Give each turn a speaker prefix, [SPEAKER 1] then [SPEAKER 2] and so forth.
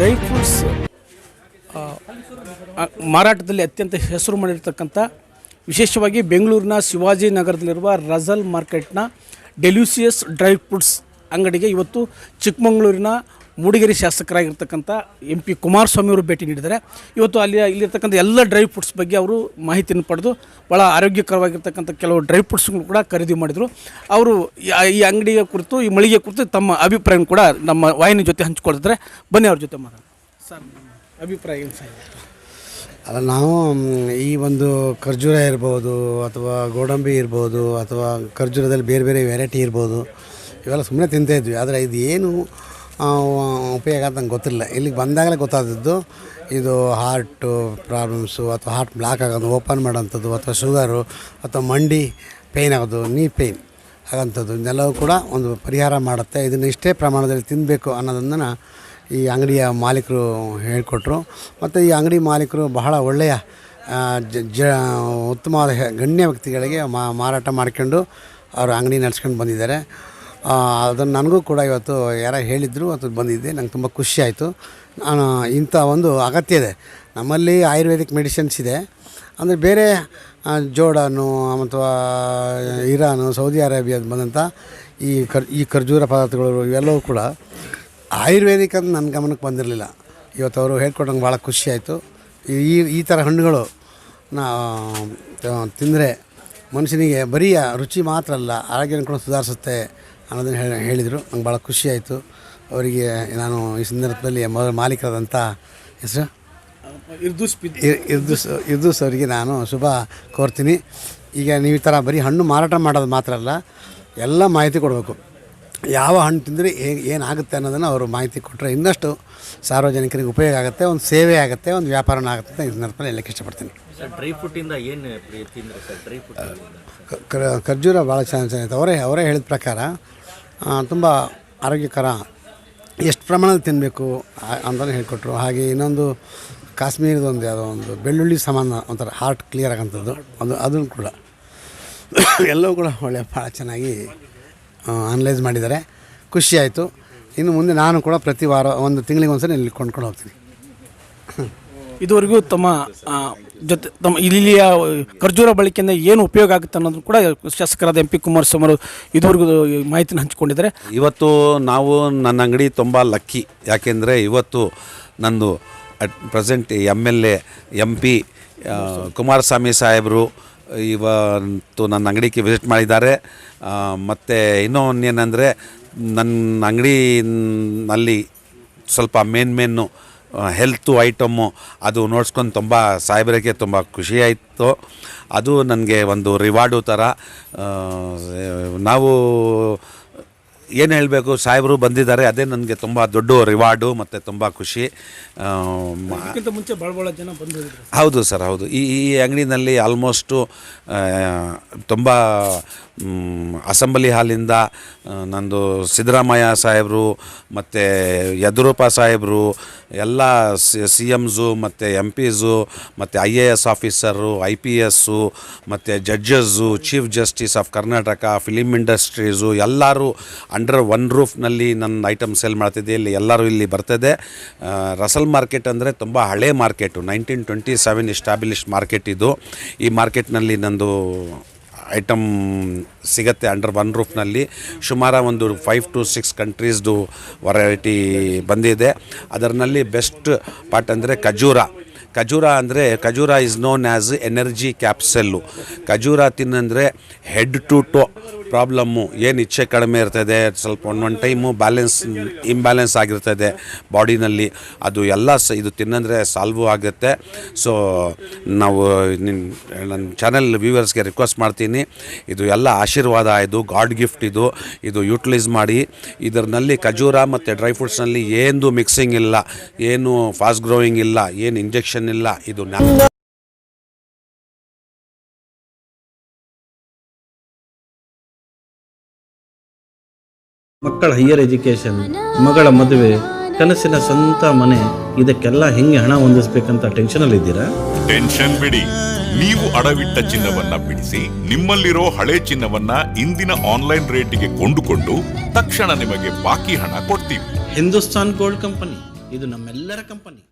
[SPEAKER 1] Dry fruits ಮಾರಾಟದಲ್ಲಿ ಅತ್ಯಂತ ಹೆಸರು ಮಾಡಿರ್ತಕ್ಕಂಥ ವಿಶೇಷವಾಗಿ ಬೆಂಗಳೂರಿನ ಶಿವಾಜಿನಗರದಲ್ಲಿರುವ ರಜಲ್ ಮಾರ್ಕೆಟ್ನ ಡೆಲ್ಯೂಸಿಯಸ್ ಡ್ರೈ ಫ್ರೂಟ್ಸ್ ಅಂಗಡಿಗೆ ಇವತ್ತು ಚಿಕ್ಕಮಗಳೂರಿನ ಮೂಡಿಗೆರೆ ಶಾಸಕರಾಗಿರ್ತಕ್ಕಂಥ MP ಕುಮಾರಸ್ವಾಮಿ ಅವರು ಭೇಟಿ ನೀಡಿದ್ದಾರೆ. ಇವತ್ತು ಇಲ್ಲಿರ್ತಕ್ಕಂಥ ಎಲ್ಲ ಡ್ರೈ ಫ್ರೂಟ್ಸ್ ಬಗ್ಗೆ ಅವರು ಮಾಹಿತಿಯನ್ನು ಪಡೆದು ಭಾಳ ಆರೋಗ್ಯಕರವಾಗಿರ್ತಕ್ಕಂಥ ಕೆಲವು ಡ್ರೈ ಫ್ರೂಟ್ಸ್ಗಳು ಕೂಡ ಖರೀದಿ ಮಾಡಿದರು. ಅವರು ಈ ಅಂಗಡಿಯ ಕುರಿತು, ಈ ಮಳಿಗೆ ಕುರಿತು ತಮ್ಮ ಅಭಿಪ್ರಾಯ ಕೂಡ ನಮ್ಮ ವಾಹಿನಿ ಜೊತೆ ಹಂಚಿಕೊಳ್ತಿದ್ದಾರೆ. ಬನ್ನಿ ಅವ್ರ ಜೊತೆ ಮಾತಾಡೋಣ. ಸರ್, ಅಭಿಪ್ರಾಯ ಏನು ಸರ್?
[SPEAKER 2] ಅಲ್ಲ, ನಾವು ಈ ಒಂದು ಖರ್ಜೂರ ಇರ್ಬೋದು ಅಥವಾ ಗೋಡಂಬಿ ಇರ್ಬೋದು ಅಥವಾ ಖರ್ಜೂರದಲ್ಲಿ ಬೇರೆ ಬೇರೆ ವೆರೈಟಿ ಇರ್ಬೋದು, ಇವೆಲ್ಲ ಸುಮ್ಮನೆ ತಿಂತಾಯಿದ್ವಿ. ಆದರೆ ಇದು ಏನು ಉಪಯೋಗ ಅಂತ ನಂಗೆ ಗೊತ್ತಿಲ್ಲ. ಇಲ್ಲಿಗೆ ಬಂದಾಗಲೇ ಗೊತ್ತಾದದ್ದು ಇದು ಹಾರ್ಟು ಪ್ರಾಬ್ಲಮ್ಸು ಅಥವಾ ಹಾರ್ಟ್ ಬ್ಲಾಕ್ ಆಗೋದು, ಓಪನ್ ಮಾಡೋಂಥದ್ದು, ಅಥವಾ ಶುಗರು ಅಥವಾ ಮಂಡಿ ಪೇಯ್ನ್ ಆಗೋದು, ನೀ ಪೇಯ್ನ್ ಆಗೋಂಥದ್ದು, ಇದೆಲ್ಲವೂ ಕೂಡ ಒಂದು ಪರಿಹಾರ ಮಾಡುತ್ತೆ. ಇದನ್ನು ಇಷ್ಟೇ ಪ್ರಮಾಣದಲ್ಲಿ ತಿನ್ನಬೇಕು ಅನ್ನೋದನ್ನು ಈ ಅಂಗಡಿಯ ಮಾಲೀಕರು ಹೇಳಿಕೊಟ್ರು. ಮತ್ತು ಈ ಅಂಗಡಿ ಮಾಲೀಕರು ಬಹಳ ಒಳ್ಳೆಯ ಉತ್ತಮವಾದ ಗಣ್ಯ ವ್ಯಕ್ತಿಗಳಿಗೆ ಮಾರಾಟ ಮಾಡ್ಕೊಂಡು ಅವರು ಅಂಗಡಿ ನಡೆಸ್ಕೊಂಡು ಬಂದಿದ್ದಾರೆ. ಅದನ್ನು ನನಗೂ ಕೂಡ ಇವತ್ತು ಯಾರೋ ಹೇಳಿದರು, ಅದು ಬಂದಿದ್ದೆ. ನಂಗೆ ತುಂಬ ಖುಷಿ ಆಯಿತು. ನಾನು ಇಂಥ ಒಂದು ಅಗತ್ಯ ಇದೆ. ನಮ್ಮಲ್ಲಿ ಆಯುರ್ವೇದಿಕ್ ಮೆಡಿಸಿನ್ಸ್ ಇದೆ, ಅಂದರೆ ಬೇರೆ ಜೋರ್ಡಾನು ಅಥವಾ ಇರಾನು, ಸೌದಿ ಅರೇಬಿಯಾದ ಬಂದಂಥ ಈ ಖರ್ಜೂರ ಪದಾರ್ಥಗಳು ಇವೆಲ್ಲವೂ ಕೂಡ ಆಯುರ್ವೇದಿಕ್ ಅಂತ ನನ್ನ ಗಮನಕ್ಕೆ ಬಂದಿರಲಿಲ್ಲ. ಇವತ್ತು ಅವರು ಹೇಳ್ಕೊಟ್ಟಂಗೆ ಭಾಳ ಖುಷಿ ಆಯಿತು. ಈ ಥರ ಹಣ್ಣುಗಳು ತಿಂದರೆ ಮನುಷ್ಯನಿಗೆ ಬರೀ ರುಚಿ ಮಾತ್ರ ಅಲ್ಲ, ಆರೋಗ್ಯನ ಕೂಡ ಸುಧಾರಿಸುತ್ತೆ ಅನ್ನೋದನ್ನು ಹೇಳಿದರು. ನಂಗೆ ಭಾಳ ಖುಷಿ ಆಯಿತು. ಅವರಿಗೆ ನಾನು ಈ ಸಂದರ್ಭದಲ್ಲಿ ಮೊದಲ ಮಾಲೀಕರಾದಂಥ ಹೆಸರು ಇರ್ದೂಸ್ ಅವರಿಗೆ ನಾನು ಶುಭ ಕೋರ್ತೀನಿ. ಈಗ ನೀವು ಈ ಥರ ಬರೀ ಹಣ್ಣು ಮಾರಾಟ ಮಾಡೋದು ಮಾತ್ರ ಅಲ್ಲ, ಎಲ್ಲ ಮಾಹಿತಿ ಕೊಡಬೇಕು. ಯಾವ ಹಣ್ಣು ತಿಂದರೆ ಏನಾಗುತ್ತೆ ಅನ್ನೋದನ್ನು ಅವರು ಮಾಹಿತಿ ಕೊಟ್ಟರೆ ಇನ್ನಷ್ಟು ಸಾರ್ವಜನಿಕರಿಗೆ ಉಪಯೋಗ ಆಗುತ್ತೆ, ಒಂದು ಸೇವೆ ಆಗುತ್ತೆ, ಒಂದು ವ್ಯಾಪಾರನೂ ಆಗುತ್ತೆ ಅಂತ ಈ ಸಂದರ್ಭದಲ್ಲಿ ಹೇಳಕ್ಕೆ ಇಷ್ಟಪಡ್ತೀನಿ.
[SPEAKER 3] ಡ್ರೈ ಫ್ರೂಟಿಂದ ಏನು ತಿಂದರೆ ಸರ್? ಡ್ರೈ ಫ್ರೂಟ್
[SPEAKER 2] ಖರ್ಜೂರ ಭಾಳ ಚೆನ್ನಾಗಿತ್ತು. ಅವರೇ ಹೇಳಿದ ಪ್ರಕಾರ ತುಂಬ ಆರೋಗ್ಯಕರ, ಎಷ್ಟು ಪ್ರಮಾಣದಲ್ಲಿ ತಿನ್ನಬೇಕು ಅಂತಲೇ ಹೇಳಿಕೊಟ್ರು. ಹಾಗೆ ಇನ್ನೊಂದು ಕಾಶ್ಮೀರದೊಂದು ಯಾವುದೋ ಒಂದು ಬೆಳ್ಳುಳ್ಳಿ ಸಮಾನ ಒಂಥರ ಹಾರ್ಟ್ ಕ್ಲಿಯರ್ ಆಗೋಂಥದ್ದು, ಅದನ್ನು ಕೂಡ ಎಲ್ಲವೂ ಕೂಡ ಒಳ್ಳೆಯ ಭಾಳ ಚೆನ್ನಾಗಿ ಅನಲೈಸ್ ಮಾಡಿದ್ದಾರೆ. ಖುಷಿ ಆಯಿತು. ಇನ್ನು ಮುಂದೆ ನಾನು ಕೂಡ ಪ್ರತಿ ವಾರ ಒಂದು ತಿಂಗಳಿಗೆ ಒಂದ್ಸಲ ಇಲ್ಲಿ ಕೊಂಡ್ಕೊಂಡು ಹೋಗ್ತೀನಿ.
[SPEAKER 1] ಇದುವರೆಗೂ ತಮ್ಮ ಇಲ್ಲಿಯ ಖರ್ಜೂರ ಬಳಕೆಯಿಂದ ಏನು ಉಪಯೋಗ ಆಗುತ್ತೆ ಅನ್ನೋದು ಕೂಡ ಶಾಸಕರಾದ MP ಕುಮಾರಸ್ವಾಮಿ ಅವರು ಇದುವರೆಗೂ ಮಾಹಿತಿನ ಹಂಚಿಕೊಂಡಿದ್ದಾರೆ.
[SPEAKER 4] ಇವತ್ತು ನಾವು ನನ್ನ ಅಂಗಡಿ ತುಂಬ ಲಕ್ಕಿ. ಯಾಕೆಂದರೆ ಇವತ್ತು ನಂದು at present MLA MP Kumaraswamy ಸಾಹೇಬರು ಇವತ್ತು ನನ್ನ ಅಂಗಡಿಗೆ ವಿಸಿಟ್ ಮಾಡಿದ್ದಾರೆ. ಮತ್ತು ಇನ್ನೊಂದೇನೆಂದರೆ ನನ್ನ ಅಂಗಡಿನಲ್ಲಿ ಸ್ವಲ್ಪ ಮೇನು ಹೆಲ್ತು ಐಟಮ್ಮು ಅದು ನೋಡ್ಸ್ಕೊಂಡು ತುಂಬ ಸಾಹೇಬರಿಗೆ ತುಂಬ ಖುಷಿಯಾಯಿತು. ಅದು ನನಗೆ ಒಂದು ರಿವಾರ್ಡು ಥರ. ನಾವು ಏನು ಹೇಳಬೇಕು, ಸಾಹೇಬರು ಬಂದಿದ್ದಾರೆ, ಅದೇ ನನಗೆ ತುಂಬ ದೊಡ್ಡ ರಿವಾರ್ಡು ಮತ್ತು ತುಂಬ ಖುಷಿ.
[SPEAKER 1] ಮುಂಚೆ ಭಾಳ ಜನ ಬಂದಿದ್ದಾರೆ.
[SPEAKER 4] ಹೌದು ಸರ್, ಹೌದು. ಈ ಅಂಗಡಿನಲ್ಲಿ ಆಲ್ಮೋಸ್ಟು ತುಂಬ ಅಸೆಂಬ್ಲಿ ಹಾಲಿಂದ ನಂದು ಸಿದ್ದರಾಮಯ್ಯ ಸಾಹೇಬರು ಮತ್ತು ಯಡಿಯೂರಪ್ಪ ಸಾಹೇಬರು ಎಲ್ಲ CMಸು ಮತ್ತು MPಸು ಮತ್ತು IAS ಆಫೀಸರು, IPS ಮತ್ತು judges, chief justice of Karnataka, film industries ಎಲ್ಲರೂ ಅಂಡರ್ ಒನ್ ರೂಫ್ನಲ್ಲಿ ನನ್ನ ಐಟಮ್ ಸೇಲ್ ಮಾಡ್ತಿದ್ದೆ. ಇಲ್ಲಿ ಎಲ್ಲರೂ ಇಲ್ಲಿ ಬರ್ತದೆ. ರಸಲ್ ಮಾರ್ಕೆಟ್ ಅಂದರೆ ತುಂಬ ಹಳೆ ಮಾರ್ಕೆಟು, 1927 ಎಸ್ಟಾಬ್ಲಿಷ್ಡ್ ಮಾರ್ಕೆಟ್ ಇದು. ಈ ಮಾರ್ಕೆಟ್ನಲ್ಲಿ ನಂದು ಐಟಮ್ ಸಿಗುತ್ತೆ ಅಂಡರ್ ಒನ್ ರೂಫ್ನಲ್ಲಿ. ಸುಮಾರು ಒಂದು 5 to 6 ಕಂಟ್ರೀಸ್ದು ವೆರೈಟಿ ಬಂದಿದೆ. ಅದರಲ್ಲಿ ಬೆಸ್ಟ್ ಪಾರ್ಟ್ ಅಂದರೆ ಖಜೂರ is known as energy capsule. ಖಜೂರ ತಿನ್ನಂದರೆ ಹೆಡ್ ಟು ಟೋ ಪ್ರಾಬ್ಲಮ್ಮು ಏನು ಇಚ್ಛೆ ಕಡಿಮೆ ಇರ್ತದೆ, ಸ್ವಲ್ಪ ಒಂದು ಟೈಮು ಇಂಬ್ಯಾಲೆನ್ಸ್ ಆಗಿರ್ತದೆ ಬಾಡಿನಲ್ಲಿ, ಅದು ಎಲ್ಲ ಇದು ತಿನ್ನಂದರೆ ಸಾಲ್ವ್ ಆಗುತ್ತೆ. ಸೊ ನಾವು ನನ್ನ ಚಾನೆಲ್ ವ್ಯೂವರ್ಸ್ಗೆ ರಿಕ್ವೆಸ್ಟ್ ಮಾಡ್ತೀನಿ, ಇದು ಎಲ್ಲ ಆಶೀರ್ವಾದ, ಇದು ಗಾಡ್ ಗಿಫ್ಟ್, ಇದು ಯೂಟಿಲೈಸ್ ಮಾಡಿ. ಇದರಲ್ಲಿ ಖಜೂರ ಮತ್ತು ಡ್ರೈ ಫ್ರೂಟ್ಸ್ನಲ್ಲಿ ಏನು ಮಿಕ್ಸಿಂಗ್ ಇಲ್ಲ, ಏನು ಫಾಸ್ಟ್ ಗ್ರೋಯಿಂಗ್ ಇಲ್ಲ, ಏನು ಇಂಜೆಕ್ಷನ್ ಇಲ್ಲ. ಇದು
[SPEAKER 5] ಮಕ್ಕಳ ಹೈಯರ್ ಎಜುಕೇಷನ್, ಮಗಳ ಮದುವೆ, ಕನಸಿನ ಸ್ವಂತ ಮನೆ, ಇದಕ್ಕೆಲ್ಲ ಹೆಂಗೆ ಹಣ ಹೊಂದಿಸ್ಬೇಕಂತ ಟೆನ್ಷನ್ ಇದ್ದೀರಾ?
[SPEAKER 6] ಟೆನ್ಷನ್ ಬಿಡಿ. ನೀವು ಅಡವಿಟ್ಟ ಚಿನ್ನವನ್ನ ಬಿಡಿಸಿ ನಿಮ್ಮಲ್ಲಿರೋ ಹಳೆ ಚಿನ್ನವನ್ನ ಇಂದಿನ ಆನ್ಲೈನ್ ರೇಟಿಗೆ ಕೊಂಡುಕೊಂಡು ತಕ್ಷಣ ನಿಮಗೆ ಬಾಕಿ ಹಣ ಕೊಡ್ತೀವಿ.
[SPEAKER 5] ಹಿಂದೂಸ್ತಾನ್ ಗೋಲ್ಡ್ ಕಂಪನಿ ಇದು ನಮ್ಮೆಲ್ಲರ ಕಂಪನಿ.